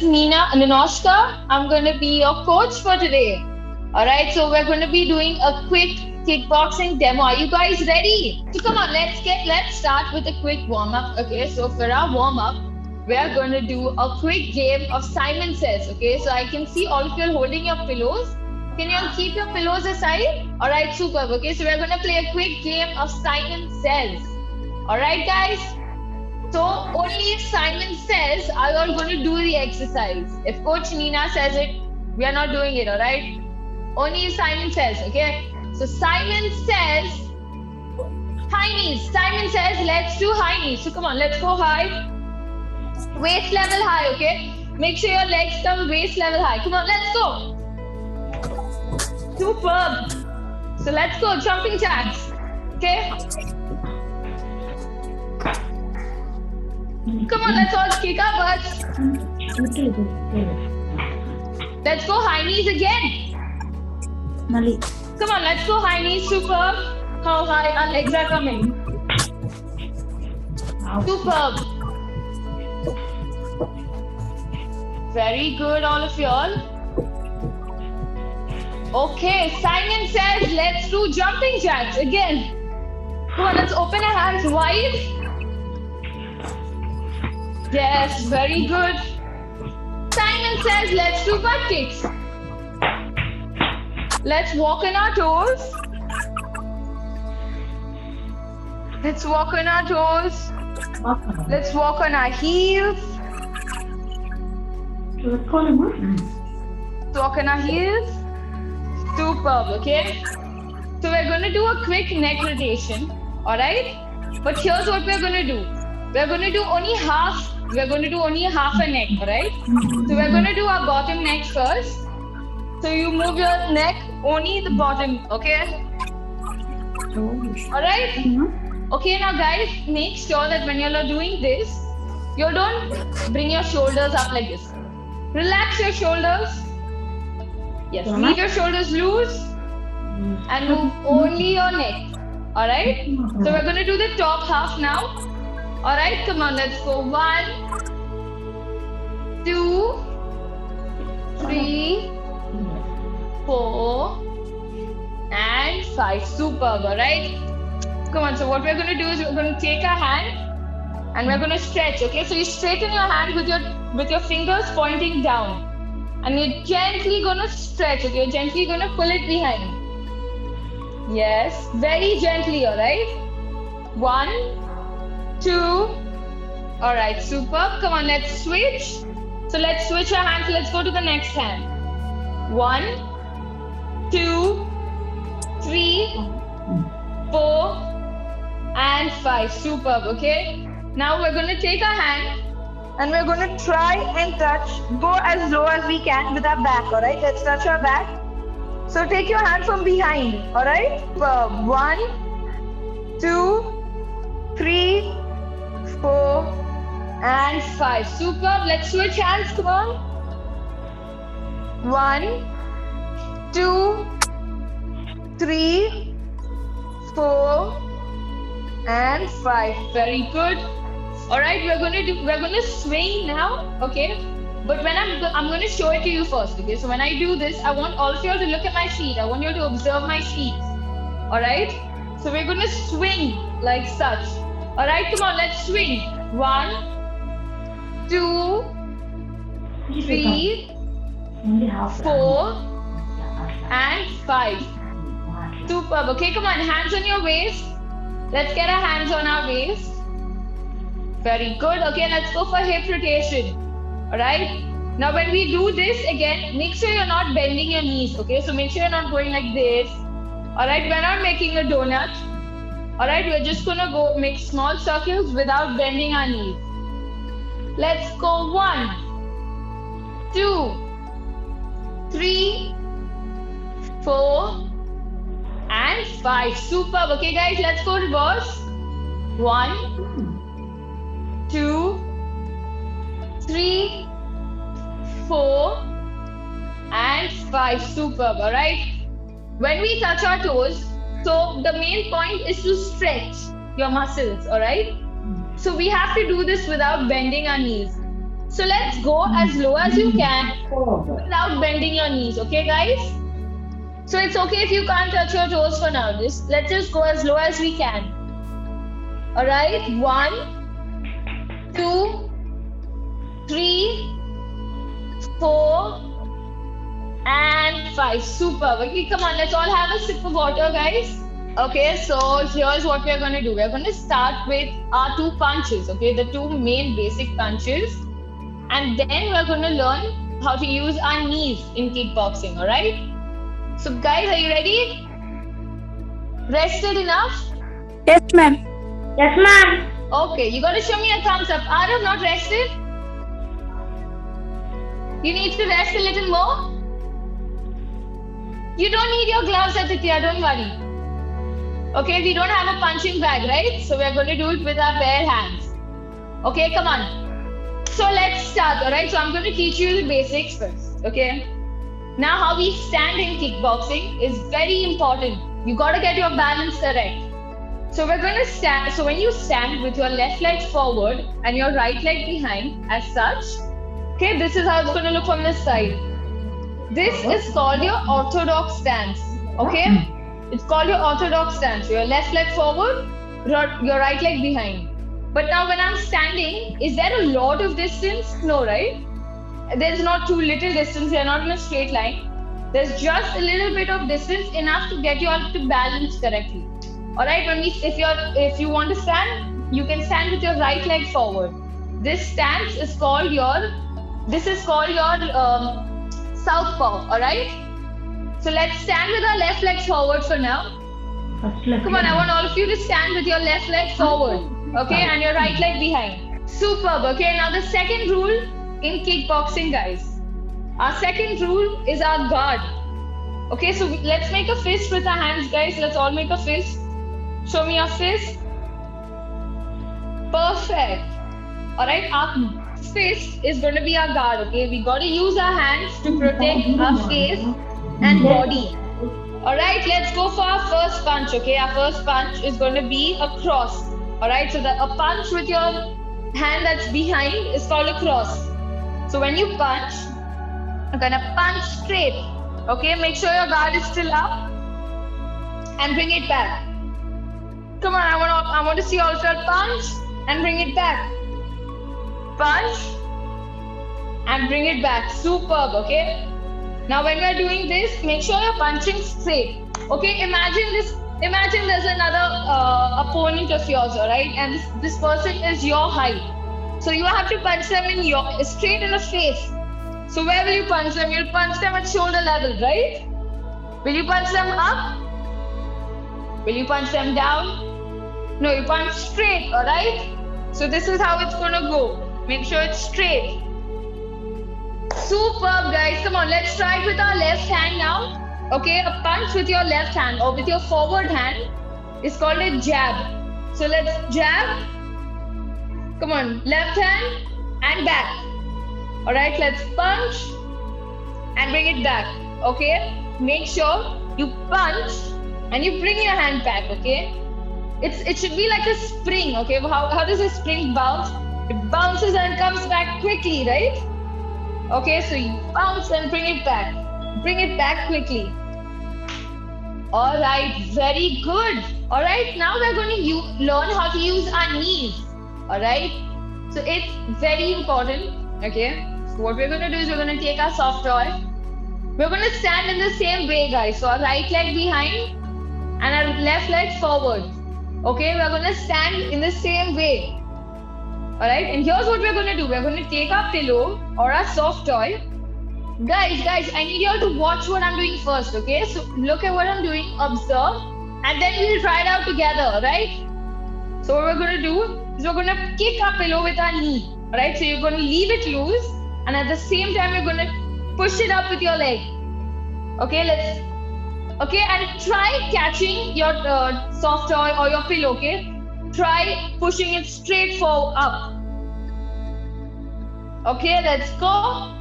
Ninoshka. I'm going to be your coach for today. Alright, so we're going to be doing a quick kickboxing demo. Are you guys ready? So come on, let's start with a quick warm-up. Okay, so for our warm-up, we are going to do a quick game of Simon Says. Okay, so I can see all of you holding your pillows. Can you all keep your pillows aside? Alright, superb. Okay, so we're going to play a quick game of Simon Says. Alright, guys? So only if Simon says, are you all going to do the exercise? If Coach Nina says it, we are not doing it, alright? Only if Simon says, okay? So Simon says, high knees. Simon says, let's do high knees. So come on, let's go high. Waist level high, okay? Make sure your legs come waist level high. Come on, let's go. Superb. So let's go, jumping jacks. Okay? Come on, let's all kick our butts. Let's go high knees again. Come on, let's go high knees. Superb. How high our legs are coming. Superb. Very good, all of y'all. Okay, Simon says, let's do jumping jacks again. Come on, let's open our hands wide. Yes, very good. Simon says, let's do butt kicks. Let's walk on our toes. Let's walk on our toes. Let's walk on our heels. Let's walk on our heels. Superb, okay? So we're going to do a quick neck rotation, alright? But here's what we're going to do. We're going to do only half. We're going to do only half a neck, alright? So we're going to do our bottom neck first. So you move your neck, only the bottom, okay? Alright? Okay, now guys, make sure that when you're doing this, you don't bring your shoulders up like this. Relax your shoulders. Yes, leave your shoulders loose and move only your neck. Alright? So we're going to do the top half now. Alright, come on, let's go. 1, 2, 3, 4, and 5. Superb, alright? Come on, so what we're going to do is we're going to take our hand and we're going to stretch, okay? So you straighten your hand with your fingers pointing down. And you're gently going to stretch, okay? You're gently going to pull it behind. Yes, very gently, alright? 1, 2. Alright, superb. Come on, let's switch. So let's switch our hands. Let's go to the next hand. 1, 2, 3, 4, and 5. Superb, okay? Now we're going to take our hand and we're going to try and touch, go as low as we can with our back, alright? Let's touch our back. So take your hand from behind, alright? 1, 2, 3, 4, and 5. Superb. Let's switch hands. Come on. 1, 2, 3, 4, and 5. Very good. All right. We're gonna swing now. Okay. But when I'm gonna show it to you first. Okay. So when I do this, I want all of you to look at my feet. I want you to observe my feet. All right. So we're gonna swing like such. Alright, come on, let's swing. 1, 2, 3, 4, and 5. Superb. Okay, come on, hands on your waist. Let's get our hands on our waist. Very good. Okay, let's go for hip rotation. Alright. Now when we do this again, make sure you're not bending your knees. Okay, so make sure you're not going like this. Alright, we're not making a donut. Alright, we're just gonna go make small circles without bending our knees. Let's go. 1, 2, 3, 4, and 5. Superb. Okay, guys, let's go reverse. 1, 2, 3, 4, and 5. Superb. Alright. When we touch our toes, so the main point is to stretch your muscles, alright? So we have to do this without bending our knees. So let's go as low as you can without bending your knees, okay, guys? So it's okay if you can't touch your toes for now. Let's just go as low as we can. All right, 1, 2, 3, 4, and 5. Super. Okay, come on, let's all have a sip of water, guys. Okay, so here's what we're going to do. We're going to start with our 2 punches, okay, the 2 main basic punches. And then we're going to learn how to use our knees in kickboxing, all right? So guys, are you ready? Rested enough? Yes, ma'am. Yes, ma'am. Okay, you got to show me a thumbs up. Arav, not rested? You need to rest a little more? You don't need your gloves, Aditya, don't worry. Okay, we don't have a punching bag, right? So we're going to do it with our bare hands. Okay, come on. So let's start, alright? So I'm going to teach you the basics first, okay? Now, how we stand in kickboxing is very important. You got to get your balance correct. So we're going to stand. So when you stand with your left leg forward and your right leg behind, as such, okay, this is how it's going to look from this side. This is called your orthodox stance, okay? It's called your orthodox stance. So your left leg forward, your right leg behind. But now when I'm standing, is there a lot of distance? No, right? There's not too little distance. You're not in a straight line. There's just a little bit of distance, enough to get you all to balance correctly. All right. If you want to stand, you can stand with your right leg forward. This stance is called your southpaw. All right. So let's stand with our left leg forward for now. Come on, I want all of you to stand with your left leg forward. Okay, and your right leg behind. Superb. Okay, now the second rule in kickboxing, guys. Our second rule is our guard. Okay, so let's make a fist with our hands, guys. Let's all make a fist. Show me your fist. Perfect. Alright, our fist is going to be our guard, okay? We got to use our hands to protect our face and body. Alright, let's go for our first punch, okay? Our first punch is going to be a cross. Alright, so a punch with your hand that's behind is called a cross. So when you punch, you're going to punch straight. Okay, make sure your guard is still up and bring it back. Come on, I want to see all of your punch and bring it back. Punch and bring it back. Superb, okay? Now when we're doing this, make sure you're punching straight. Okay, imagine there's another opponent of yours, alright? And this person is your height. So you have to punch them straight in the face. So where will you punch them? You'll punch them at shoulder level, right? Will you punch them up? Will you punch them down? No, you punch straight, alright? So this is how it's gonna go. Make sure it's straight. Superb, guys. Come on, let's try it with our left hand now. Okay, a punch with your left hand or with your forward hand is called a jab. So let's jab. Come on, left hand and back. Alright, let's punch and bring it back. Okay, make sure you punch and you bring your hand back. Okay, it should be like a spring. Okay, how does a spring bounce? It bounces and comes back quickly, right? Okay, so you bounce and bring it back. Bring it back quickly. Alright, very good. Alright, now we're going to learn how to use our knees. Alright, so it's very important. Okay, so what we're going to do is we're going to take our soft toy. We're going to stand in the same way, guys. So our right leg behind and our left leg forward. Okay, we're going to stand in the same way. Alright, and here's what we're going to do. We're going to take our pillow or our soft toy. Guys, I need you all to watch what I'm doing first, okay? So look at what I'm doing, observe, and then we'll try it out together, right? So what we're going to do is we're going to kick our pillow with our knee, right? So you're going to leave it loose, and at the same time, you're going to push it up with your leg. Okay, and try catching your soft toy or your pillow, okay? Try pushing it straight forward up. Okay, let's go.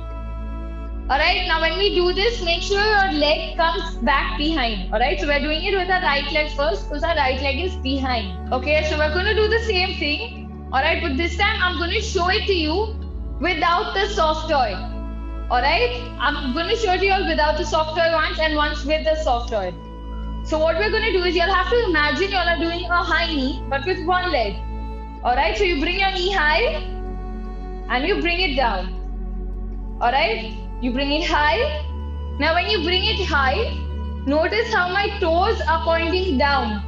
Alright, now when we do this, make sure your leg comes back behind. Alright, so we're doing it with our right leg first because our right leg is behind. Okay, so we're going to do the same thing. Alright, but this time I'm going to show it to you without the soft toy. Alright? I'm going to show you all without the soft toy once and once with the soft toy. So what we're going to do is you'll have to imagine you all are doing a high knee but with one leg. Alright? So you bring your knee high and you bring it down. Alright? You bring it high. Now when you bring it high, notice how my toes are pointing down.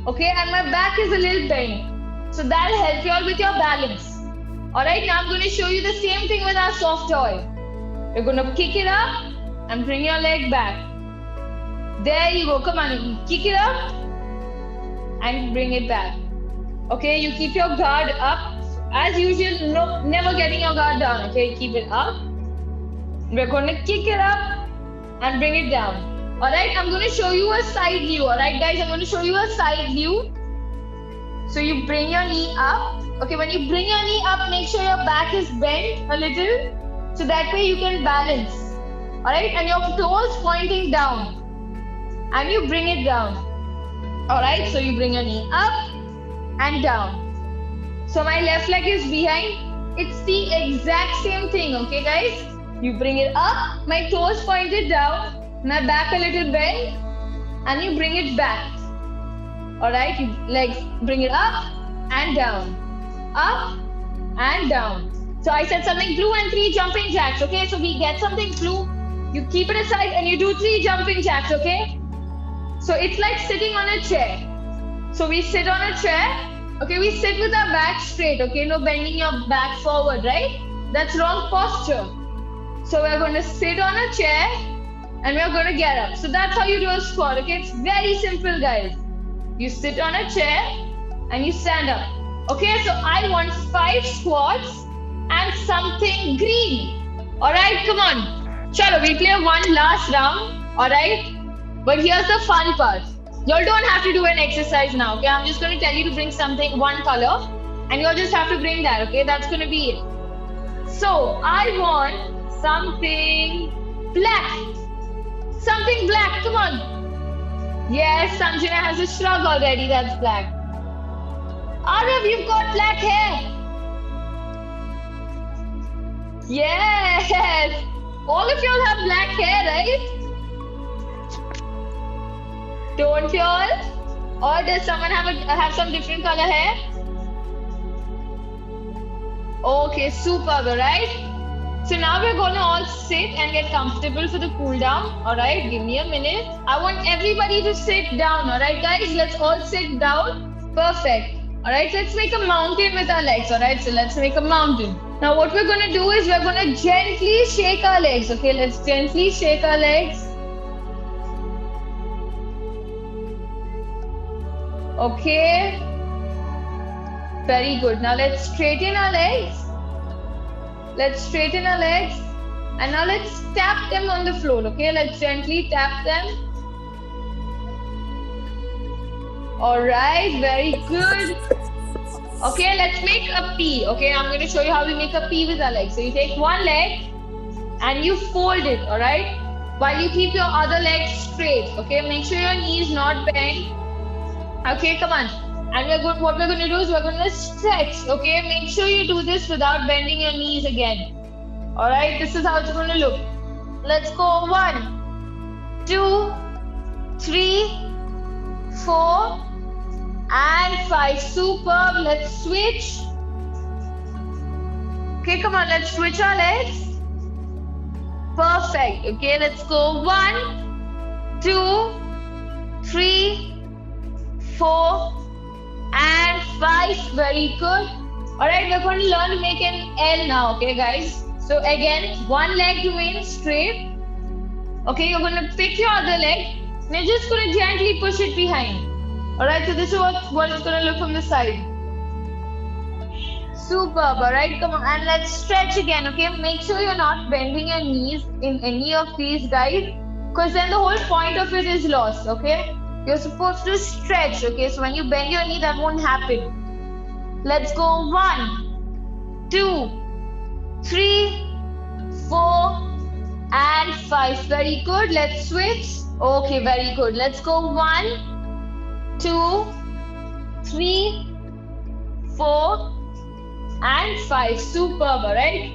Okay? And my back is a little bent. So that'll help you all with your balance. Alright? Now I'm going to show you the same thing with our soft toy. You're going to kick it up and bring your leg back. There you go. Come on. Kick it up and bring it back. Okay? You keep your guard up. As usual, no, never getting your guard down. Okay? Keep it up. We're going to kick it up and bring it down. Alright? I'm going to show you a side view. Alright, guys? I'm going to show you a side view. So you bring your knee up. Okay? When you bring your knee up, make sure your back is bent a little. So that way you can balance. Alright? And your toes pointing down. And you bring it down. Alright? So you bring your knee up and down. So my left leg is behind. It's the exact same thing. Okay, guys? You bring it up. My toes pointed down. My back a little bent. And you bring it back. Alright? You legs bring it up and down. Up and down. So I said something blue and 3 jumping jacks, okay? So we get something blue, you keep it aside and you do 3 jumping jacks, okay? So it's like sitting on a chair. So we sit on a chair, okay? We sit with our back straight, okay? No bending your back forward, right? That's wrong posture. So we're going to sit on a chair and we're going to get up. So that's how you do a squat, okay? It's very simple, guys. You sit on a chair and you stand up. Okay, so I want 5 squats and something green. Alright, come on. Chalo, we play one last round. Alright? But here's the fun part. Y'all don't have to do an exercise now, okay? I'm just going to tell you to bring something, one color. And you'll just have to bring that, okay? That's going to be it. So, I want something black. Something black, come on. Yes, Sanjana has a shrug already, that's black. Arav, you've got black hair. Yes! All of y'all have black hair, right? Don't y'all? Or does someone have some different color hair? Okay, superb, alright? So now we're gonna all sit and get comfortable for the cool down. Alright, give me a minute. I want everybody to sit down, alright guys? Let's all sit down. Perfect. Alright, let's make a mountain with our legs, alright? So let's make a mountain. Now what we're going to do is we're going to gently shake our legs. Okay, let's gently shake our legs. Okay. Very good. Now let's straighten our legs. Let's straighten our legs. And now let's tap them on the floor. Okay, let's gently tap them. Alright, very good. Okay, let's make a P. Okay, I'm going to show you how we make a P with our legs. So you take one leg and you fold it, alright? While you keep your other leg straight. Okay, make sure your knee is not bent. Okay, come on. And what we're going to do is we're going to stretch. Okay, make sure you do this without bending your knees again. Alright, this is how it's going to look. Let's go 1, 2, 3, 4, and 5. Superb. Let's switch. Okay, come on. Let's switch our legs. Perfect. Okay, let's go 1, 2, 3, 4, and 5. Very good. Alright, we're going to learn to make an L now. Okay, guys. So again, one leg remains straight. Okay, you're going to pick your other leg. And you're just going to gently push it behind. Alright, so this is what it's going to look from the side. Superb, alright, come on. And let's stretch again, okay? Make sure you're not bending your knees in any of these, guys. Because then the whole point of it is lost, okay? You're supposed to stretch, okay? So when you bend your knee, that won't happen. Let's go 1, 2, 3, 4, and 5. Very good. Let's switch. Okay, very good. Let's go 1, 2, 3, 4, and 5. Superb, alright?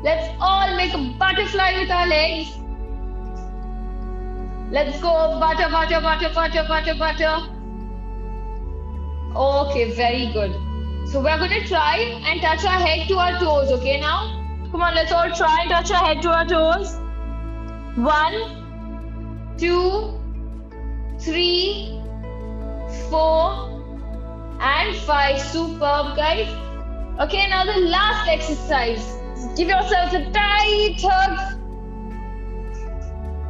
Let's all make a butterfly with our legs. Let's go. Butter, butter, butter, butter, butter, butter. Okay, very good. So we're going to try and touch our head to our toes, okay now? Come on, let's all try and touch our head to our toes. 1, 2, 3, 4, and 5. Superb, guys. Okay, now the last exercise. Give yourselves a tight hug.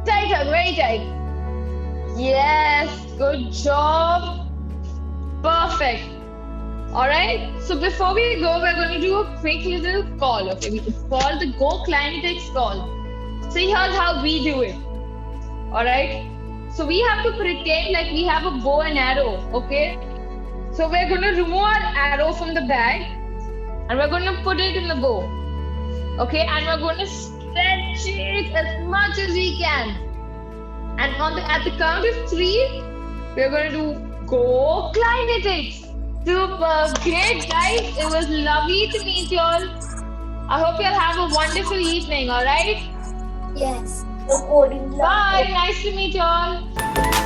Tight hug, very tight. Yes, good job. Perfect. Alright, so before we go, we're going to do a quick little call. Okay, it's called the Go Climatex call. So here's how we do it. Alright, so we have to pretend like we have a bow and arrow. Okay, so we're going to remove our arrow from the bag and we're going to put it in the bow. Okay, and we're going to stretch it as much as we can. And at the count of 3, we're going to do Go Climatex. Super great, guys. It was lovely to meet you all. I hope you'll have a wonderful evening, alright? Yes. Bye. Nice to meet you all.